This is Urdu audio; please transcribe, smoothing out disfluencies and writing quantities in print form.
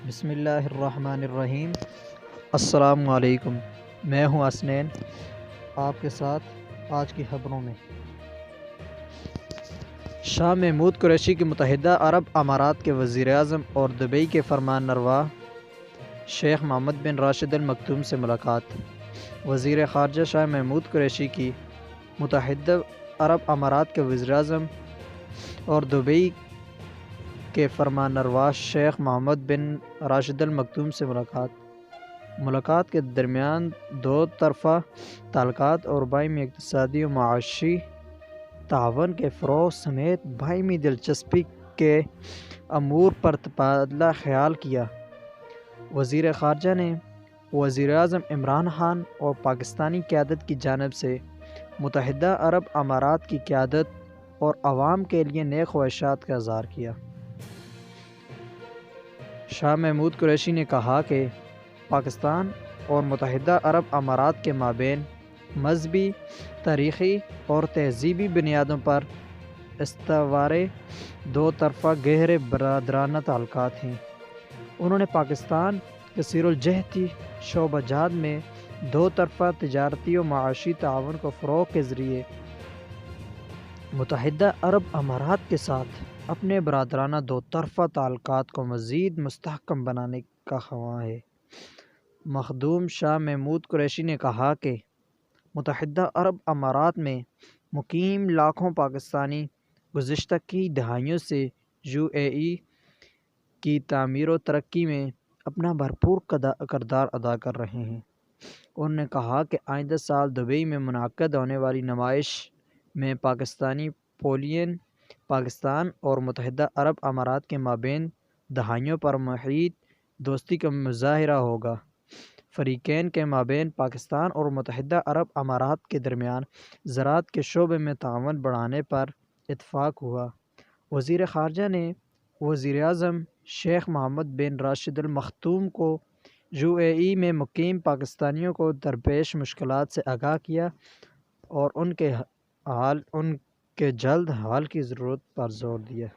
بسم اللہ الرحمن الرحیم۔ السلام علیکم، میں ہوں اسنین آپ کے ساتھ آج کی خبروں میں۔ شاہ محمود قریشی کی متحدہ عرب امارات کے وزیر اعظم اور دبئی کے فرمان روا شیخ محمد بن راشد ال مکتوم سے ملاقات۔ وزیر خارجہ شاہ محمود قریشی کی متحدہ عرب امارات کے وزیر اعظم اور دبئی کے فرمان روا شیخ محمد بن راشد ال مکتوم سے ملاقات کے درمیان دو طرفہ تعلقات اور باہمی اقتصادی و معاشی تعاون کے فروغ سمیت باہمی دلچسپی کے امور پر تبادلہ خیال کیا۔ وزیر خارجہ نے وزیر اعظم عمران خان اور پاکستانی قیادت کی جانب سے متحدہ عرب امارات کی قیادت اور عوام کے لیے نیک خواہشات کا اظہار کیا۔ شاہ محمود قریشی نے کہا کہ پاکستان اور متحدہ عرب امارات کے مابین مذہبی، تاریخی اور تہذیبی بنیادوں پر استوار دو طرفہ گہرے برادرانہ تعلقات ہیں۔ انہوں نے پاکستان کثیر الجہتی شعبہ جات میں دو طرفہ تجارتی و معاشی تعاون کو فروغ کے ذریعے متحدہ عرب امارات کے ساتھ اپنے برادرانہ دو طرفہ تعلقات کو مزید مستحکم بنانے کا خواہاں ہے۔ مخدوم شاہ محمود قریشی نے کہا کہ متحدہ عرب امارات میں مقیم لاکھوں پاکستانی گزشتہ کئی دہائیوں سے UAE کی تعمیر و ترقی میں اپنا بھرپور کردار ادا کر رہے ہیں۔ انہوں نے کہا کہ آئندہ سال دبئی میں منعقد ہونے والی نمائش میں پاکستانی پویلین پاکستان اور متحدہ عرب امارات کے مابین دہائیوں پر محیط دوستی کا مظاہرہ ہوگا۔ فریقین کے مابین پاکستان اور متحدہ عرب امارات کے درمیان زراعت کے شعبے میں تعاون بڑھانے پر اتفاق ہوا۔ وزیر خارجہ نے وزیر اعظم شیخ محمد بن راشد ال مکتوم کو UAE میں مقیم پاکستانیوں کو درپیش مشکلات سے آگاہ کیا اور ان کے جلد حل کی ضرورت پر زور دیا۔